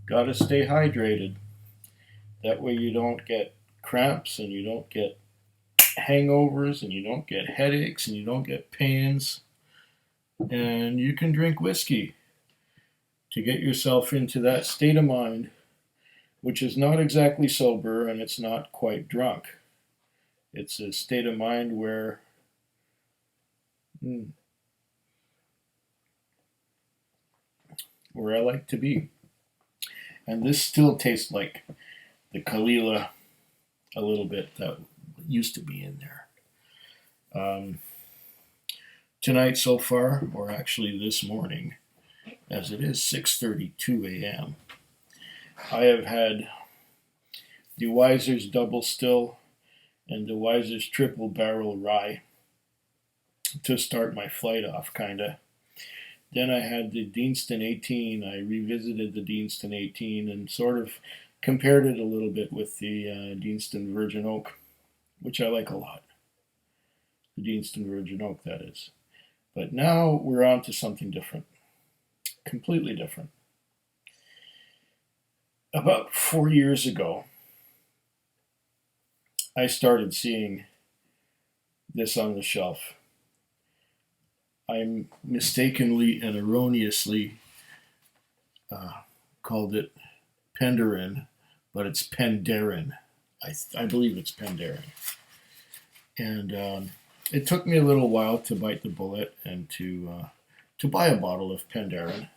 Gotta stay hydrated. That way you don't get cramps and you don't get hangovers and you don't get headaches and you don't get pains. And you can drink whiskey to get yourself into that state of mind, which is not exactly sober and it's not quite drunk. It's a state of mind hmm, where I like to be. And this still tastes like the Kalila a little bit that used to be in there. Um, Tonight so far, or actually this morning, as it is 6:32 a.m., I have had the Weiser's Double Still and the Weiser's Triple Barrel Rye to start my flight off, kinda. Then I had the Deanston 18. I revisited the Deanston 18 and sort of compared it a little bit with the Deanston Virgin Oak, which I like a lot. The Deanston Virgin Oak, that is. But now we're on to something different, completely different. About 4 years ago, I started seeing this on the shelf. I mistakenly and erroneously called it Penderyn, but it's Penderyn. I believe it's Penderyn. And it took me a little while to bite the bullet and to buy a bottle of Penderyn.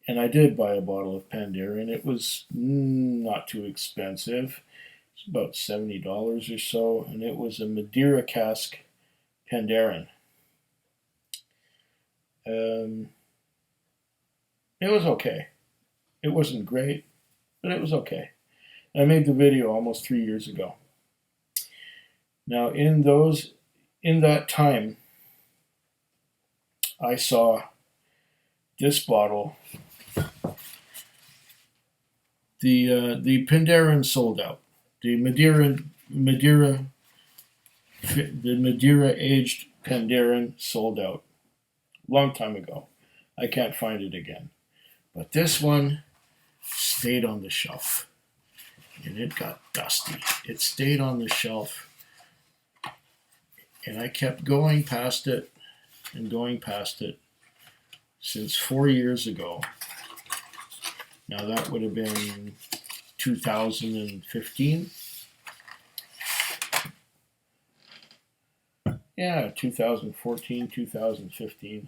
And I did buy a bottle of Penderyn. It was not too expensive. It's about $70 or so, and it was a Madeira cask Penderyn. Um, it was okay. It wasn't great, but it was okay. I made the video almost 3 years ago. Now, in that time, I saw this bottle. The Penderyn sold out. The Madeira aged Penderyn sold out long time ago. I can't find it again. But this one stayed on the shelf. And it got dusty. It stayed on the shelf. And I kept going past it and going past it since 4 years ago. Now that would have been 2015. Yeah, 2014, 2015.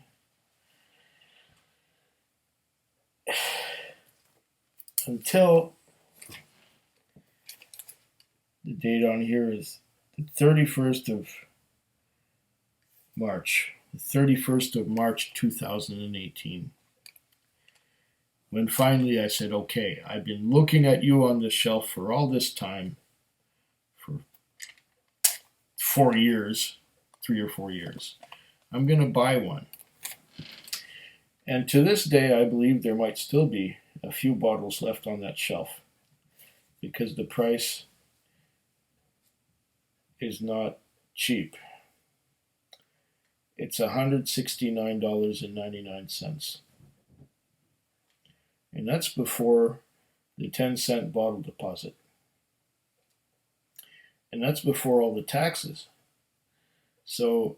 Until the date on here is the 31st of March. The 31st of March 2018. When finally I said, okay, I've been looking at you on the shelf for all this time, for 4 years, 3 or 4 years. I'm going to buy one. And to this day, I believe there might still be a few bottles left on that shelf because the price is not cheap. It's $169.99. And that's before the 10-cent bottle deposit. And that's before all the taxes. So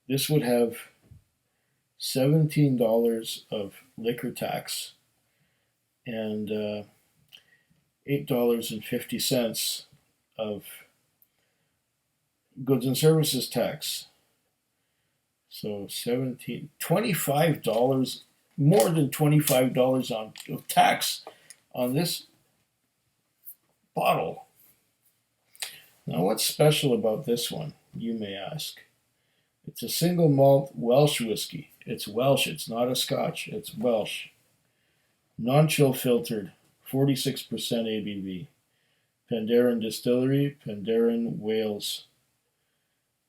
this would have $17 of liquor tax and $8.50 of goods and services tax. So $25, more than $25 of tax on this bottle. Now, what's special about this one, you may ask? It's a single malt Welsh whiskey. It's Welsh, it's not a Scotch, it's Welsh. Non-chill filtered, 46% ABV. Penderyn Distillery, Penderyn, Wales.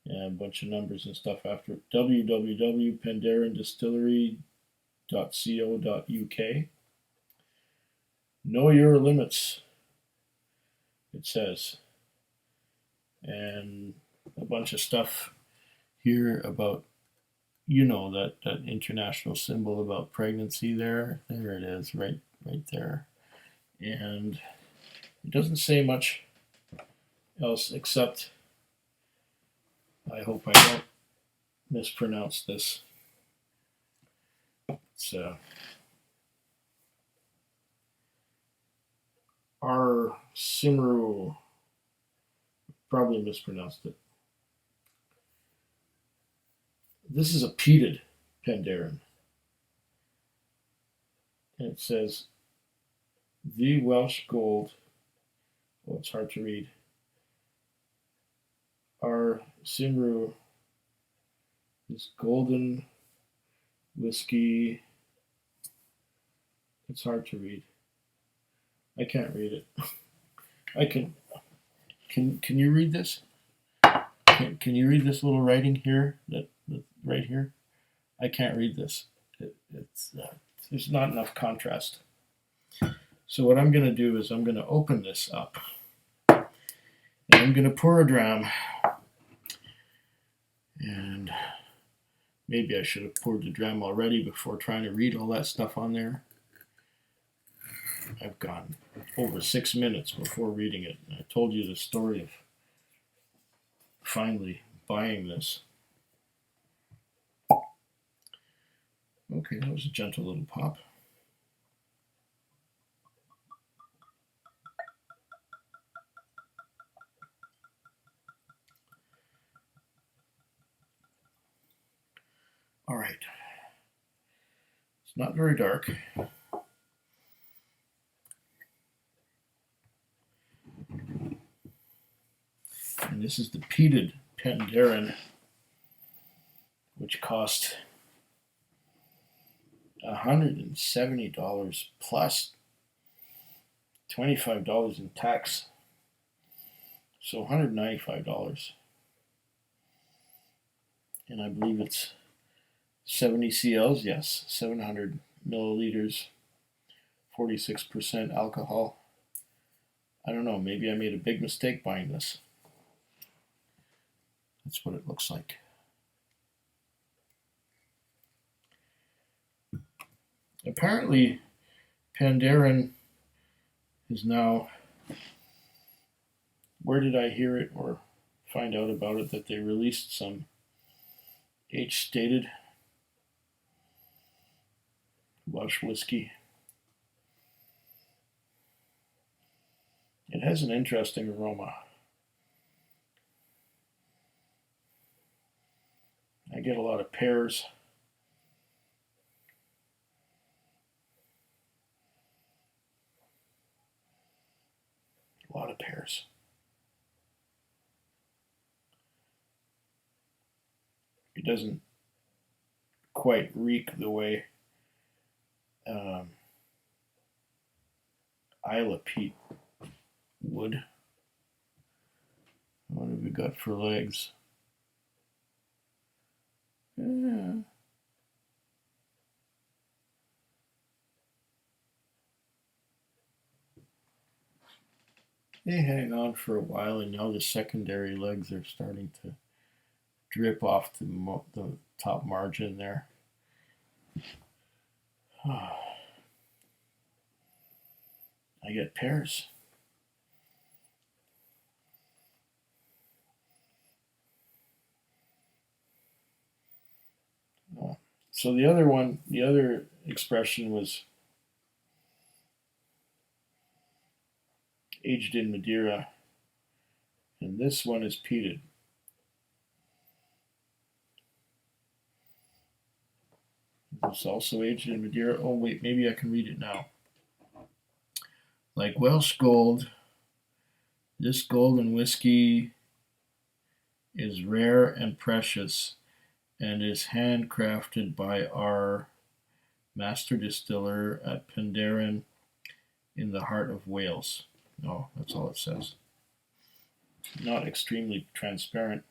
And a bunch of numbers and stuff after it. www.penderyndistillery.co.uk. Know your limits, it says. And a bunch of stuff here about, that international symbol about pregnancy there. There it is, right right there. And it doesn't say much else except, I hope I don't mispronounce this. It's Simru, probably mispronounced it. This is a peated Penderyn. And it says, the Welsh Gold, oh, it's hard to read, Simru is golden whiskey. It's hard to read. I can't read it. I can you read this? Can you read this little writing here? That right here? I can't read this. There's not enough contrast. So what I'm going to do is I'm going to open this up. And I'm going to pour a dram. And maybe I should have poured the dram already before trying to read all that stuff on there. I've gone over 6 minutes before reading it. I told you the story of finally buying this. Okay, that was a gentle little pop. All right. It's not very dark. And this is the peated Penderyn, which cost $170 plus $25 in tax, so $195. And I believe it's 70 CLs, yes, 700 milliliters, 46% alcohol. I don't know, maybe I made a big mistake buying this. That's what it looks like. Apparently, Penderyn is now, where did I hear it or find out about it, that they released some age-stated Welsh whiskey. It has an interesting aroma. I get a lot of pears. A lot of pears. It doesn't quite reek the way Isla peat would. What have we got for legs? Yeah. They hang on for a while, and now the secondary legs are starting to drip off the top margin there. I get pears. So the other expression was aged in Madeira, and this one is peated. It's also aged in Madeira. Oh wait, maybe I can read it now. Like Welsh gold, this golden whiskey is rare and precious and is handcrafted by our master distiller at Penderyn in the heart of Wales. No, that's all it says. Not extremely transparent,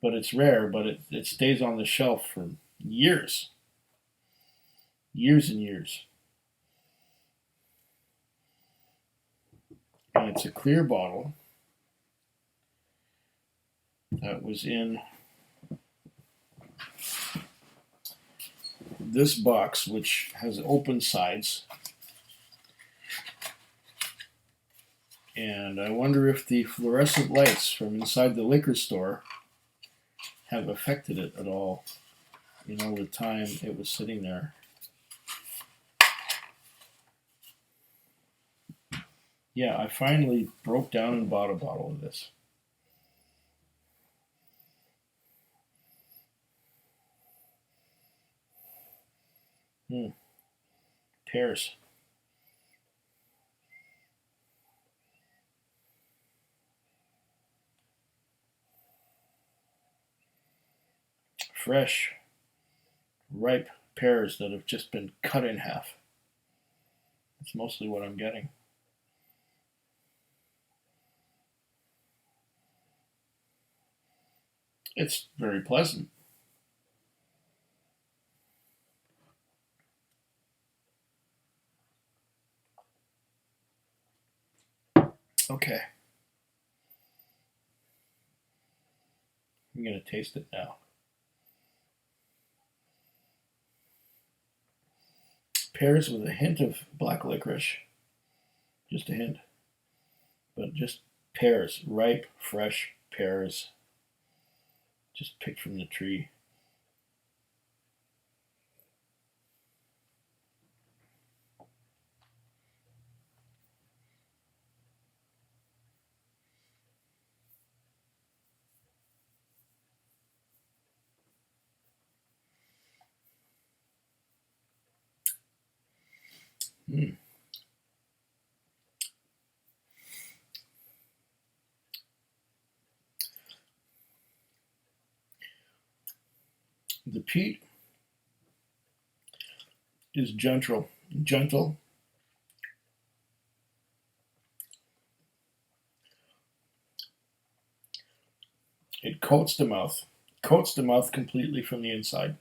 but it's rare, but it stays on the shelf for years. Years and years. And it's a clear bottle that was in this box, which has open sides. And I wonder if the fluorescent lights from inside the liquor store have affected it at all in all the time it was sitting there. Yeah, I finally broke down and bought a bottle of this. Pears. Fresh, ripe pears that have just been cut in half. That's mostly what I'm getting. It's very pleasant. Okay. I'm going to taste it now. Pears with a hint of black licorice. Just a hint. But just pears. Ripe, fresh pears. Just picked from the tree. The peat is gentle. It coats the mouth completely from the inside.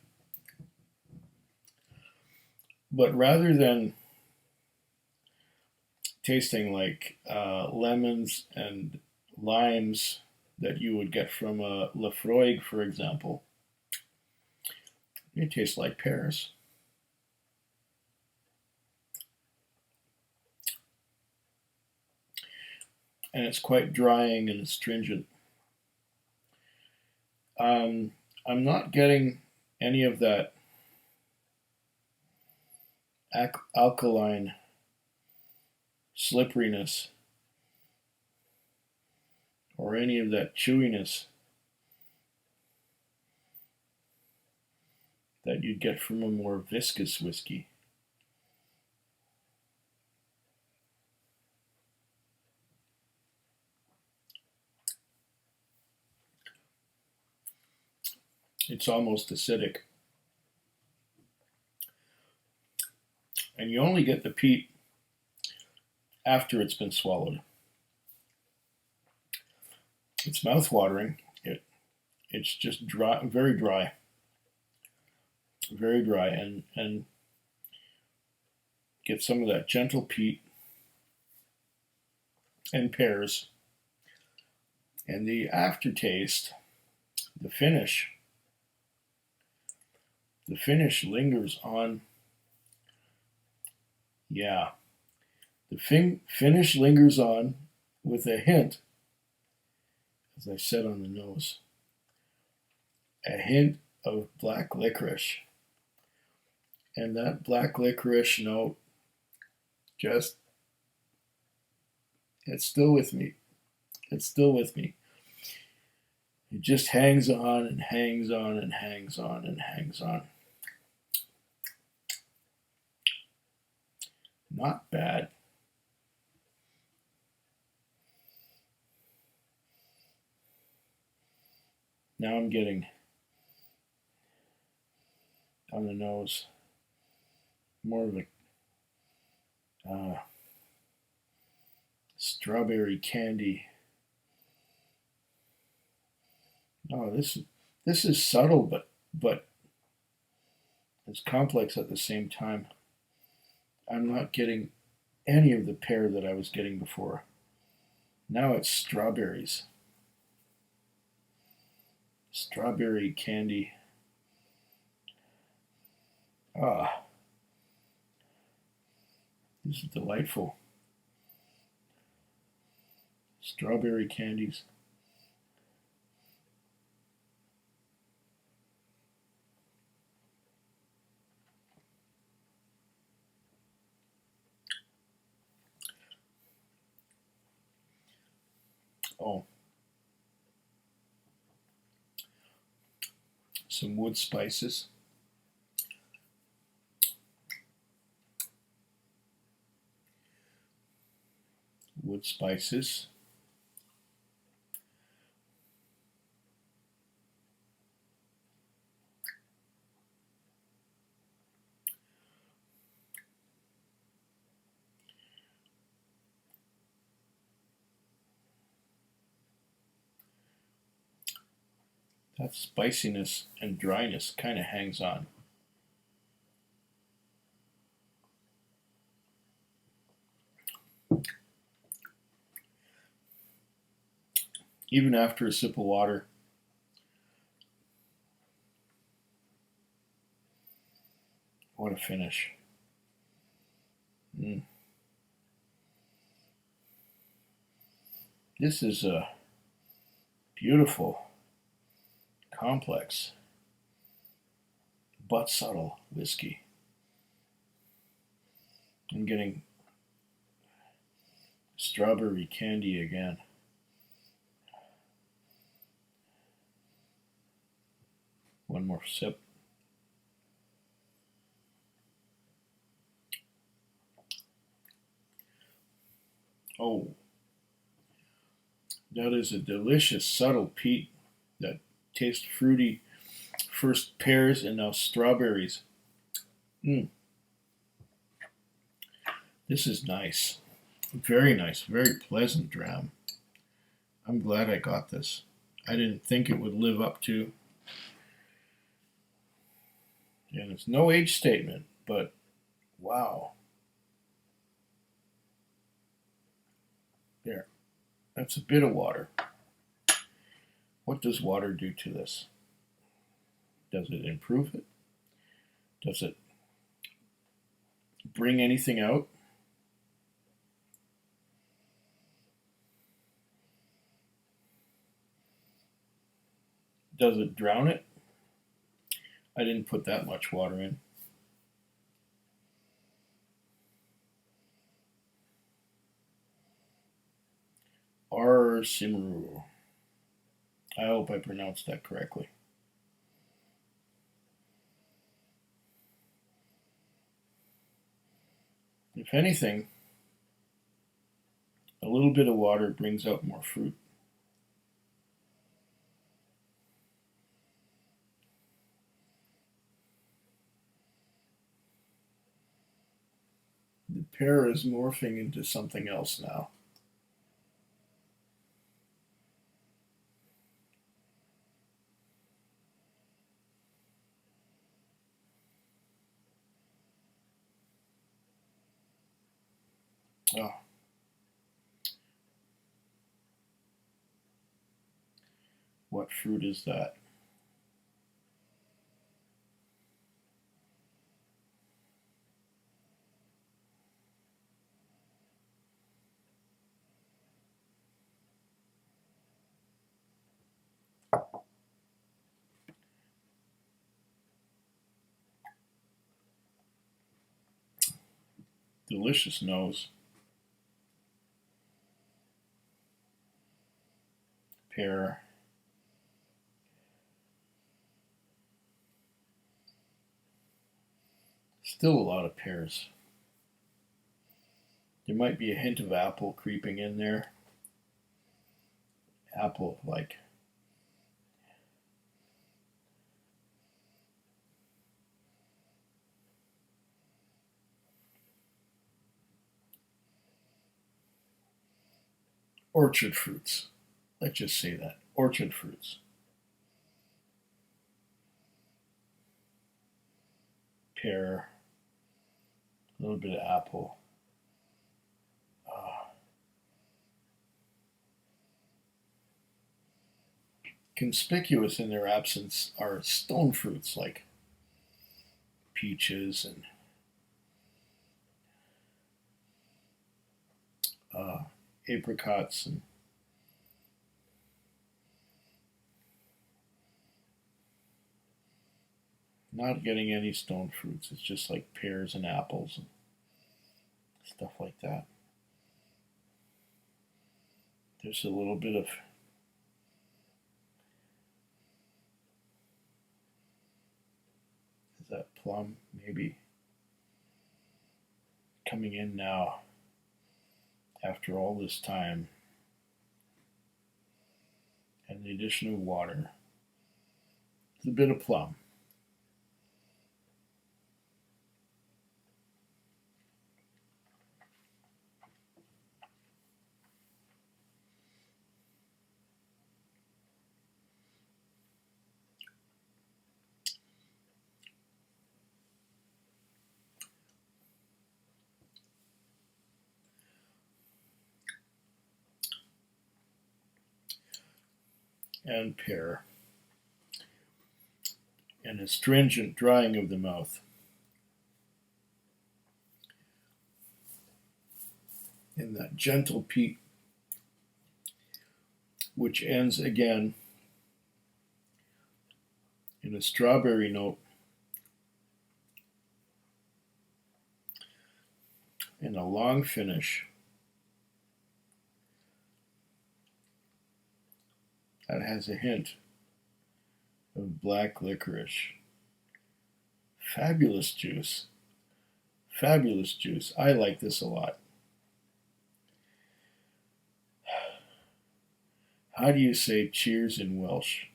But rather than tasting like lemons and limes that you would get from a Lefroy, for example, it tastes like pears. And it's quite drying and astringent. I'm not getting any of that alkaline slipperiness or any of that chewiness that you'd get from a more viscous whiskey. It's almost acidic. And you only get the peat after it's been swallowed. It's mouth-watering. It's just dry, very dry, and get some of that gentle peat and pears. And the aftertaste, the finish lingers on. Yeah, the finish lingers on with a hint, as I said on the nose, a hint of black licorice. And that black licorice note it's still with me. It's still with me. It just hangs on and hangs on and hangs on and hangs on. Not bad. Now I'm getting on the nose more of a strawberry candy. Oh, this is subtle, but it's complex at the same time. I'm not getting any of the pear that I was getting before. Now it's strawberries. Strawberry candy. Ah, this is delightful. Strawberry candies. Oh, some wood spices. Wood spices. That spiciness and dryness kind of hangs on. Even after a sip of water. What a finish. This is a beautiful, complex, but subtle whiskey. I'm getting strawberry candy again. One more sip. Oh, that is a delicious, subtle peat that tastes fruity. First pears and now strawberries. This is nice. Very nice, very pleasant dram. I'm glad I got this. I didn't think it would live up to. And it's no age statement, but wow. There. That's a bit of water. What does water do to this? Does it improve it? Does it bring anything out? Does it drown it? I didn't put that much water in. Simru. I hope I pronounced that correctly. If anything, a little bit of water brings out more fruit. The pear is morphing into something else now. Oh. What fruit is that? Delicious nose. Pear. Still a lot of pears. There might be a hint of apple creeping in there. Apple like. Orchard fruits. Let's just say that. Orchard fruits. Pear. A little bit of apple. Conspicuous in their absence are stone fruits like peaches and apricots and Not getting any stone fruits. It's just like pears and apples and stuff like that. There's a little bit of is that plum maybe coming in now after all this time, and the addition of water. There's a bit of plum. And pear, and astringent drying of the mouth. And that gentle peat, which ends again in a strawberry note and a long finish that has a hint of black licorice. Fabulous juice. Fabulous juice. I like this a lot. How do you say cheers in Welsh?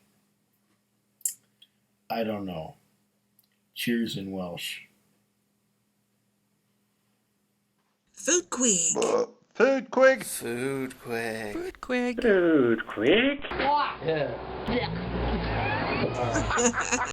I don't know. Cheers in Welsh. Foodquig. Foodquig. Foodquig. Foodquig. Foodquig. Yeah.